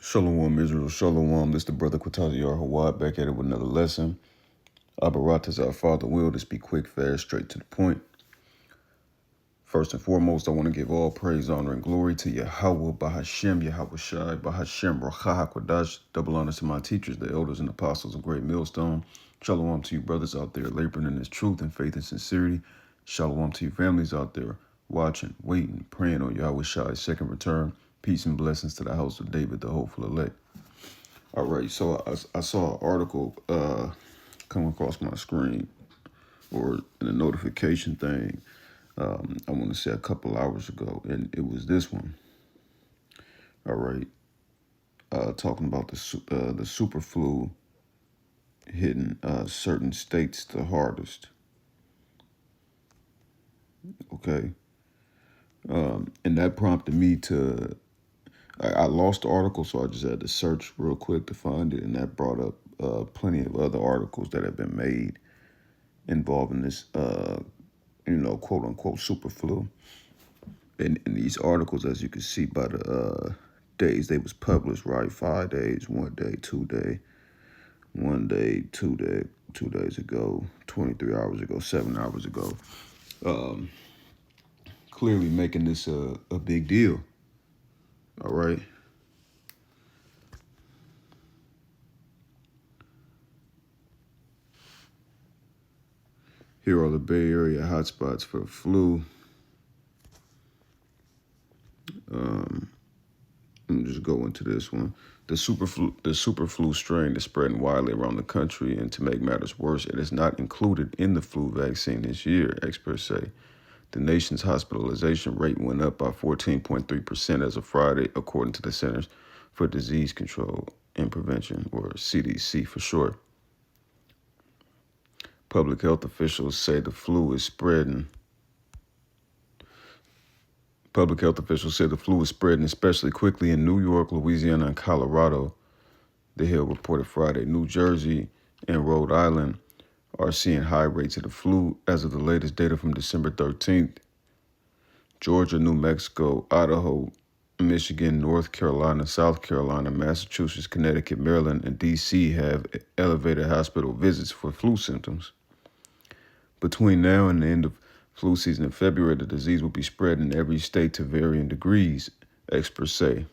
Shalom Israel, Shalom. This is the brother Quatazi Yahweh back at it with another lesson. Abarat is our Father will to speak quick, fast, straight to the point. First and foremost, I want to give all praise, honor, and glory to Yahweh, Bahashem, Yahweh Shai, Bahashem, Racha HaKodash. Double honors to my teachers, the elders and apostles of Great Millstone. Shalom to you brothers out there laboring in this truth and faith and sincerity. Shalom to you families out there watching, waiting, praying on Yahweh Shai's second return. Peace and blessings to the house of David, the hopeful elect. All right, so I saw an article come across my screen or in a notification thing. I want to say a couple hours ago, and it was this one. All right, talking about the super flu hitting certain states the hardest. Okay, and that prompted me to. I lost the article, so I just had to search real quick to find it, and that brought up plenty of other articles that have been made involving this, quote unquote super flu. And these articles, as you can see by the days they was published, right? 5 days, 1 day, 2 day, 1 day, 2 day, 2 days ago, 23 hours ago, 7 hours ago. Clearly making this a big deal. All right. Here are the Bay Area hotspots for the flu. Let me just go into this one. The super flu strain is spreading widely around the country, and to make matters worse, it is not included in the flu vaccine this year, experts say. The nation's hospitalization rate went up by 14.3% as of Friday, according to the Centers for Disease Control and Prevention, or CDC for short. Public health officials say the flu is spreading. Public health officials say the flu is spreading especially quickly in New York, Louisiana, and Colorado. The Hill reported Friday. New Jersey and Rhode Island are seeing high rates of the flu as of the latest data from December 13th. Georgia, New Mexico, Idaho, Michigan, North Carolina, South Carolina, Massachusetts, Connecticut, Maryland, and D.C. have elevated hospital visits for flu symptoms. Between now and the end of flu season in February, the disease will be spread in every state to varying degrees, experts say.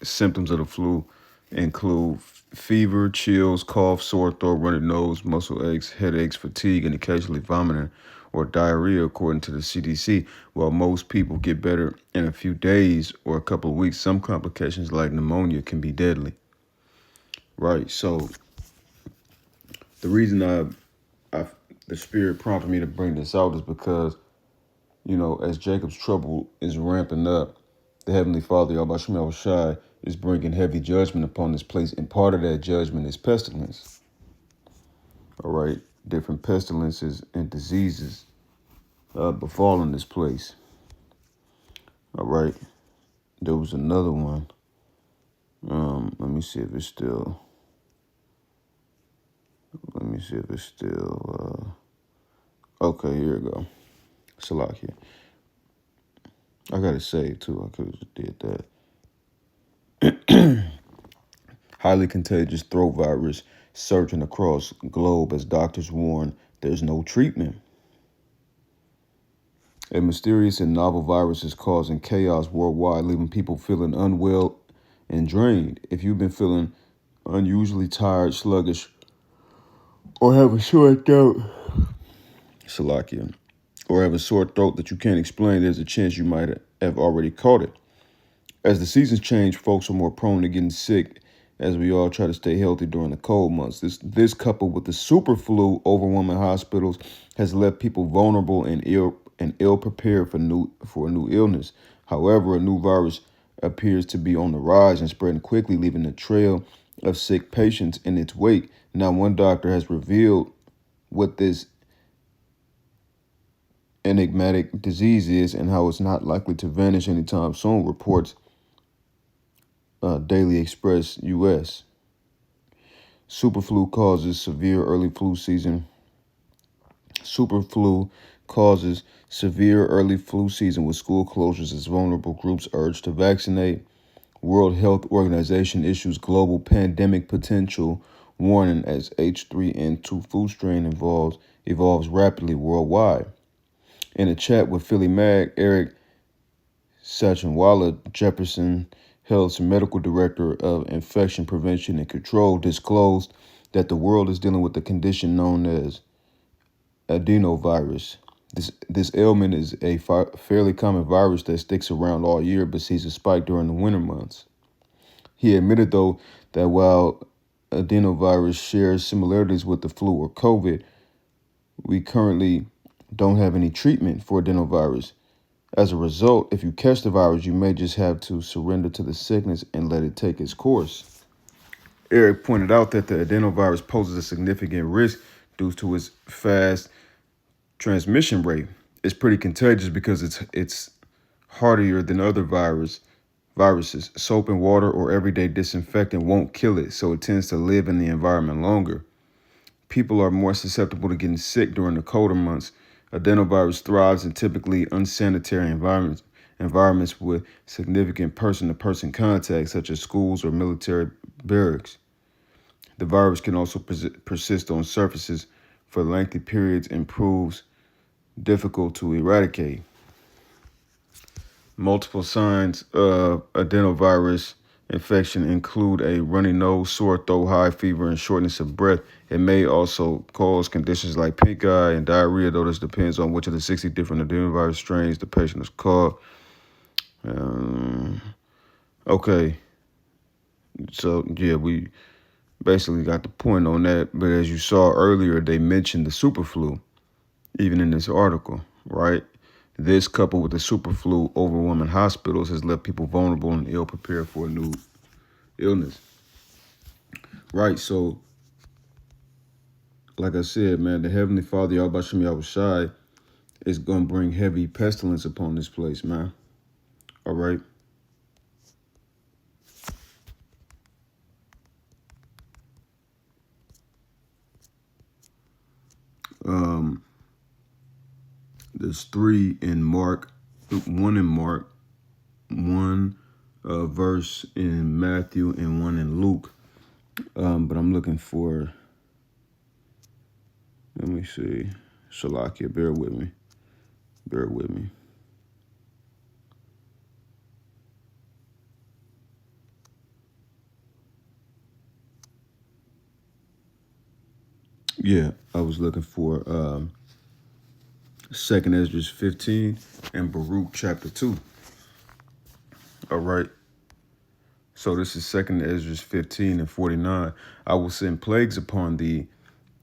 Symptoms of the flu include fever, chills, cough, sore throat, runny nose, muscle aches, headaches, fatigue, and occasionally vomiting or diarrhea, according to the CDC. While most people get better in a few days or a couple of weeks, some complications like pneumonia can be deadly. Right, so the reason the Spirit prompted me to bring this out is because, as Jacob's trouble is ramping up, the Heavenly Father, Yahweh Shai, is bringing heavy judgment upon this place, and part of that judgment is pestilence. All right, different pestilences and diseases befalling this place. All right, there was another one. Let me see if it's still. Okay, here we go. Salakia. I got it saved too. I could have just did that. Highly contagious throat virus surging across the globe as doctors warn there's no treatment. A mysterious and novel virus is causing chaos worldwide, leaving people feeling unwell and drained. If you've been feeling unusually tired, sluggish, or have a sore throat, Salakia, or have a sore throat that you can't explain, there's a chance you might have already caught it. As the seasons change, folks are more prone to getting sick as we all try to stay healthy during the cold months. This coupled with the super flu overwhelming hospitals has left people vulnerable and ill prepared for a new illness. However, a new virus appears to be on the rise and spreading quickly, leaving a trail of sick patients in its wake. Now, one doctor has revealed what this enigmatic disease is and how it's not likely to vanish anytime soon, reports Daily Express U.S. Superflu causes severe early flu season. Superflu causes severe early flu season with school closures as vulnerable groups urged to vaccinate. World Health Organization issues global pandemic potential warning as H3N2 flu strain evolves rapidly worldwide. In a chat with Philly Mag, Eric Sachinwala Jefferson Health's medical director of infection prevention and control disclosed that the world is dealing with a condition known as adenovirus. This ailment is a fairly common virus that sticks around all year but sees a spike during the winter months. He admitted, though, that while adenovirus shares similarities with the flu or COVID, we currently don't have any treatment for adenovirus. As a result, if you catch the virus, you may just have to surrender to the sickness and let it take its course. Eric pointed out that the adenovirus poses a significant risk due to its fast transmission rate. It's pretty contagious because it's hardier than other viruses. Soap and water or everyday disinfectant won't kill it, so it tends to live in the environment longer. People are more susceptible to getting sick during the colder months. Adenovirus thrives in typically unsanitary environments with significant person-to-person contact, such as schools or military barracks. The virus can also persist on surfaces for lengthy periods and proves difficult to eradicate. Multiple signs of adenovirus infection include a runny nose, sore throat, high fever, and shortness of breath. It may also cause conditions like pink eye and diarrhea, though this depends on which of the 60 different adenovirus strains the patient is caught. Okay, so yeah, we basically got the point on that. But as you saw earlier, they mentioned the superflu, even in this article, right? This, coupled with the superflu overwhelming hospitals, has left people vulnerable and ill prepared for a new illness. Right, so, like I said, man, the Heavenly Father, Yahweh Shem Yahushai, is going to bring heavy pestilence upon this place, man. All right? There's three in Mark, one verse in Matthew, and one in Luke. But I'm looking for, let me see, Shalakia, bear with me. Yeah, I was looking for 2nd Ezra 15 and Baruch chapter 2. All right. So this is 2nd Ezra 15 and 49. I will send plagues upon thee,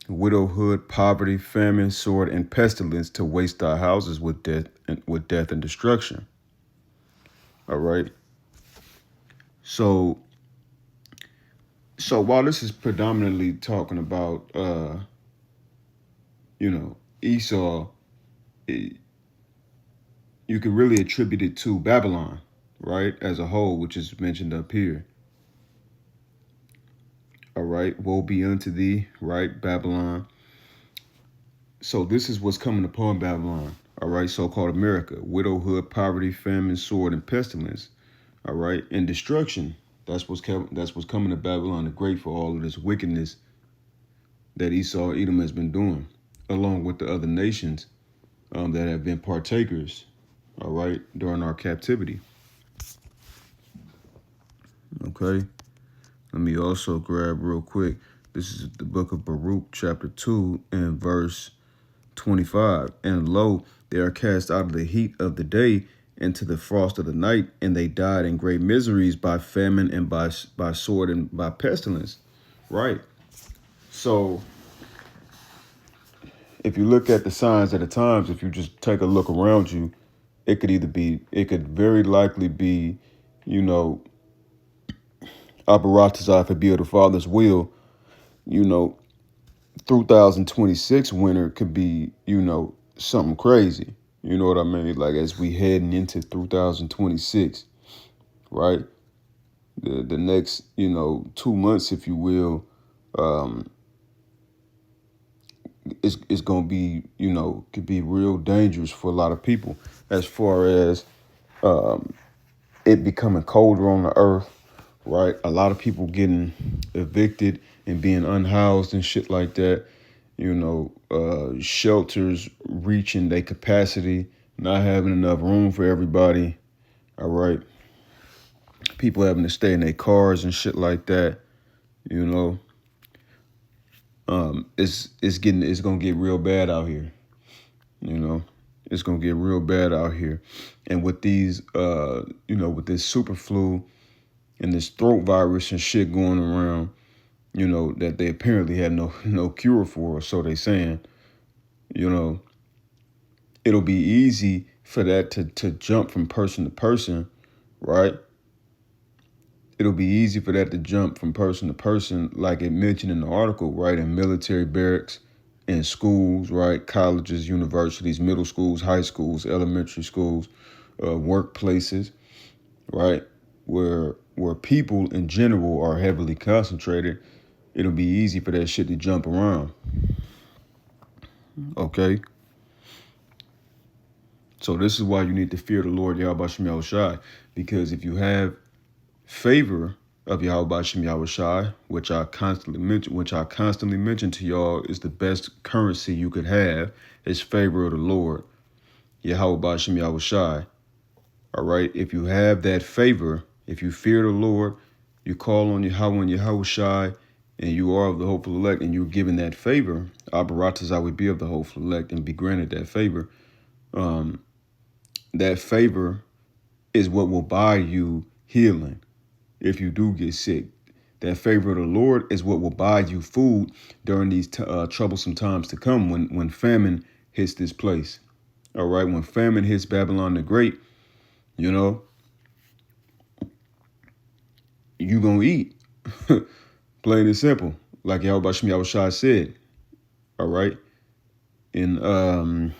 widowhood, poverty, famine, sword, and pestilence to waste thy houses with death and destruction. All right. So while this is predominantly talking about Esau, you can really attribute it to Babylon, right, as a whole, which is mentioned up here. All right, woe be unto thee, right, Babylon. So this is what's coming upon Babylon, all right, so-called America: widowhood, poverty, famine, sword, and pestilence, all right, and destruction. That's what's coming to Babylon the Great for all of this wickedness that Esau, Edom has been doing, along with the other nations that have been partakers, all right, during our captivity. Okay, let me also grab real quick. This is the book of Baruch, chapter 2, and verse 25. And lo, they are cast out of the heat of the day into the frost of the night, and they died in great miseries by famine and by sword and by pestilence. Right. So if you look at the signs of the times, if you just take a look around you, it could very likely be, Abaratazai, if it be of the Father's will, 2026 winter could be, something crazy. You know what I mean? Like, as we heading into 2026, right? The next, 2 months, if you will, it's gonna be, could be real dangerous for a lot of people as far as it becoming colder on the earth, right? A lot of people getting evicted and being unhoused and shit like that. Shelters reaching their capacity, not having enough room for everybody. All right. People having to stay in their cars and shit like that. You know, it's gonna get real bad out here. You know, it's gonna get real bad out here, and with these, with this super flu and this throat virus and shit going around, that they apparently have no cure for, or so they saying. You know, it'll be easy for that to jump from person to person, right? It'll be easy for that to jump from person to person, like it mentioned in the article, right? In military barracks, in schools, right? Colleges, universities, middle schools, high schools, elementary schools, workplaces, right? Where people in general are heavily concentrated, it'll be easy for that shit to jump around. Okay? So this is why you need to fear the Lord Yahweh Shem Yahushai, because if you have favor of Yahweh Shem Yahushai, which I constantly mention to y'all is the best currency you could have, is favor of the Lord Yahweh Shem Yahushai. All right, if you have that favor, if you fear the Lord, you call on Yahweh and Yahushai, and you are of the hopeful elect, and you're given that favor, Abaratas, I would be of the hopeful elect and be granted that favor. That favor is what will buy you healing if you do get sick. That favor of the Lord is what will buy you food during these troublesome times to come when famine hits this place. All right, when famine hits Babylon the Great, you going to eat. Plain and simple. Like Yahweh Shem Yahushai said. All right. In,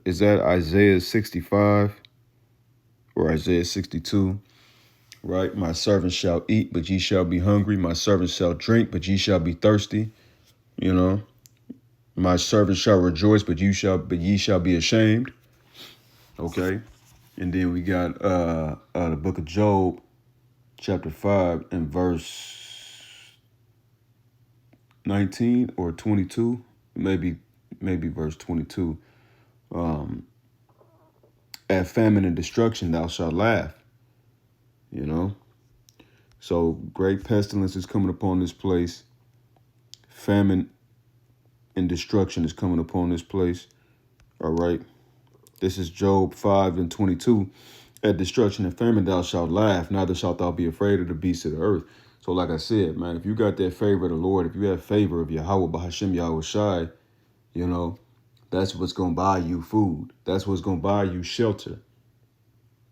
is that Isaiah 65 or Isaiah 62? Right? My servants shall eat, but ye shall be hungry. My servants shall drink, but ye shall be thirsty. My servants shall rejoice, but ye shall be ashamed. Okay. And then we got the book of Job, chapter 5 and verse 19 or 22, maybe verse 22. At famine and destruction thou shalt laugh. So great pestilence is coming upon this place. Famine and destruction is coming upon this place. All right. This is Job 5 and 22. At destruction and famine thou shalt laugh, neither shalt thou be afraid of the beasts of the earth. So like I said, man, if you got that favor of the Lord, if you have favor of Yahweh Bahashem Yahushai, that's what's going to buy you food. That's what's going to buy you shelter.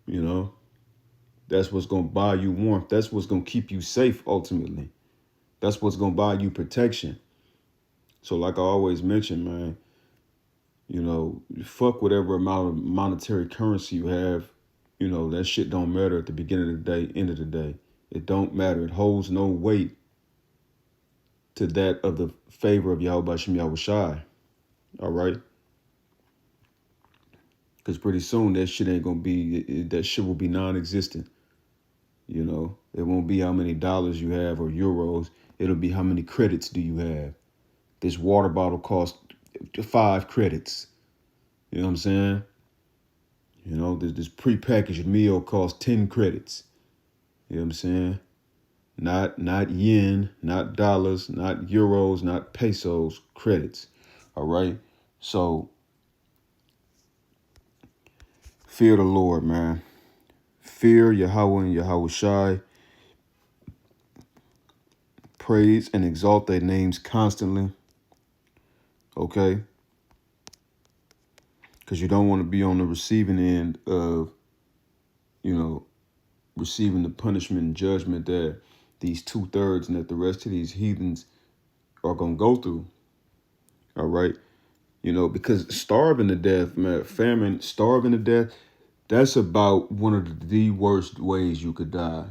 That's what's going to buy you warmth. That's what's going to keep you safe ultimately. That's what's going to buy you protection. So like I always mention, man, fuck whatever amount of monetary currency you have. That shit don't matter at the beginning of the day, end of the day. It don't matter. It holds no weight to that of the favor of Yahweh Shem Yahushai. All right? Because pretty soon that shit ain't going to be, that shit will be non-existent. It won't be how many dollars you have or euros. It'll be how many credits do you have. This water bottle costs 5 credits. You know what I'm saying? This prepackaged meal costs 10 credits. You know what I'm saying? Not yen, not dollars, not euros, not pesos, credits. All right? So, fear the Lord, man. Fear Yahweh and Yahushai. Praise and exalt their names constantly. Okay? Because you don't want to be on the receiving end of, receiving the punishment and judgment that these 2/3 and that the rest of these heathens are going to go through. All right? Because starving to death, man, famine, starving to death, that's about one of the worst ways you could die.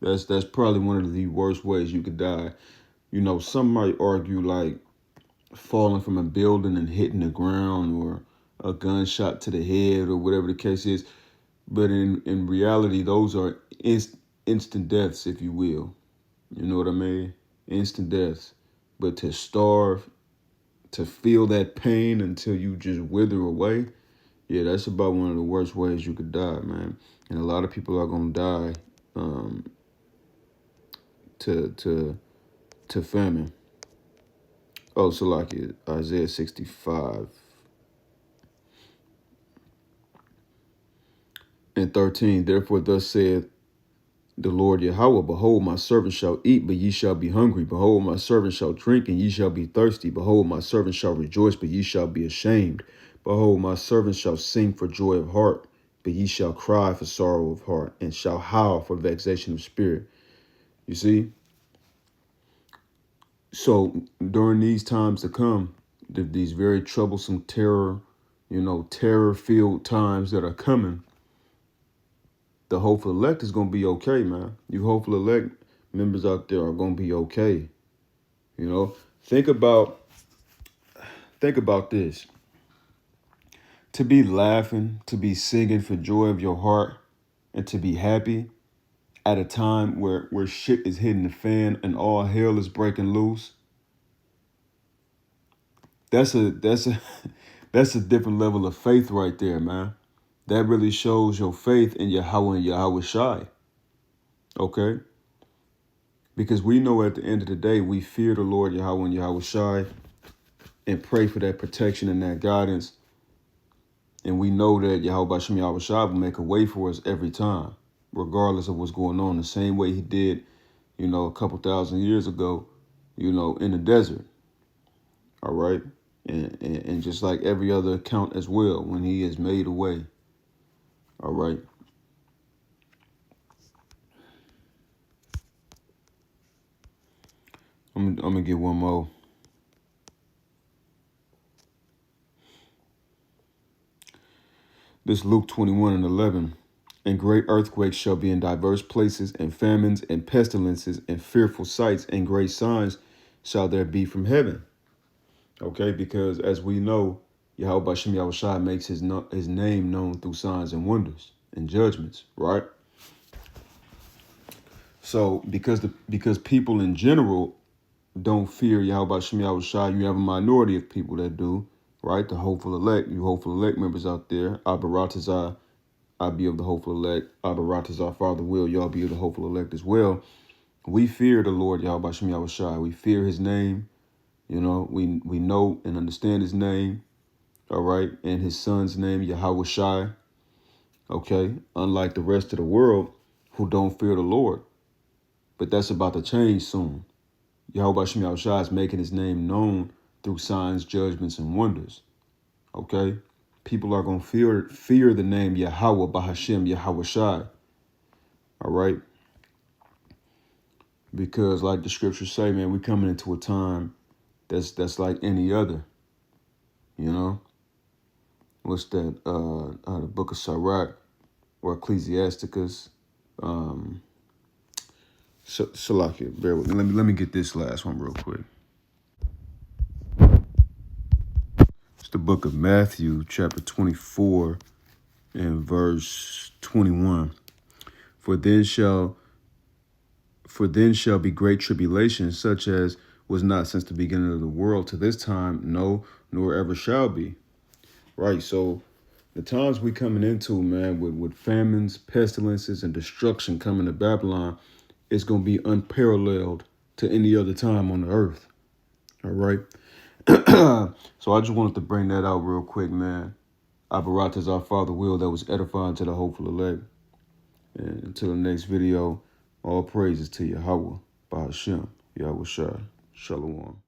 That's probably one of the worst ways you could die. Some might argue like, falling from a building and hitting the ground, or a gunshot to the head, or whatever the case is. But in reality, those are instant deaths, if you will. You know what I mean? Instant deaths. But to starve, to feel that pain until you just wither away, yeah, that's about one of the worst ways you could die, man. And a lot of people are gonna die to famine. Oh, so like it, Isaiah 65 and 13. Therefore, thus saith the Lord Yahweh, behold, my servant shall eat, but ye shall be hungry. Behold, my servant shall drink, and ye shall be thirsty. Behold, my servant shall rejoice, but ye shall be ashamed. Behold, my servant shall sing for joy of heart, but ye shall cry for sorrow of heart, and shall howl for vexation of spirit. You see? So during these times to come, these very troublesome terror-filled times that are coming, the hopeful elect is going to be okay, man. You hopeful elect members out there are going to be okay. You know, think about this. To be laughing, to be singing for joy of your heart, and to be happy at a time where shit is hitting the fan and all hell is breaking loose. That's a that's a different level of faith right there, man. That really shows your faith in Yahweh and Yahweh Shai. Okay? Because we know at the end of the day, we fear the Lord Yahweh and Yahweh Shai and pray for that protection and that guidance. And we know that Yahweh Bashem Yahweh Shai will make a way for us every time, regardless of what's going on, the same way he did, a couple thousand years ago, in the desert. All right? And just like every other account as well, when he has made a way. All right? I'm going to get one more. This Luke 21:11. And great earthquakes shall be in diverse places, and famines, and pestilences, and fearful sights, and great signs shall there be from heaven. Okay, because as we know, Yahweh Bashem Yahweh Shai makes his name known through signs and wonders and judgments, right? So because people in general don't fear Yahweh Bashem Yahweh Shai, you have a minority of people that do, right? The hopeful elect, you hopeful elect members out there, Abaratazah, I be of the hopeful elect, Abaratazah, Father will, y'all be of the hopeful elect as well. We fear the Lord Yahweh Bashem Yahweh Shai. We fear his name. We know and understand his name. All right. And his son's name, Yahweh Shai. Okay. Unlike the rest of the world who don't fear the Lord. But that's about to change soon. Yahweh Bashem Yahweh Shai is making his name known through signs, judgments, and wonders. Okay. People are going to fear the name Yahweh Bahashem Yahweh Shai. All right. Because like the scriptures say, man, we're coming into a time that's like any other. What's that? The book of Sirach or Ecclesiasticus. Salakia, bear with me. Let me get this last one real quick. It's the book of Matthew, chapter 24, and verse 21. For then shall be great tribulation, such as was not since the beginning of the world to this time, no, nor ever shall be. Right, so the times we coming into, man, with famines, pestilences, and destruction coming to Babylon, it's going to be unparalleled to any other time on the earth. All right. So I just wanted to bring that out real quick, man. Abarat is our Father will that was edifying to the hopeful elect. And until the next video, all praises to Yahweh, Bahashem, Yahweh Shai, Shalom.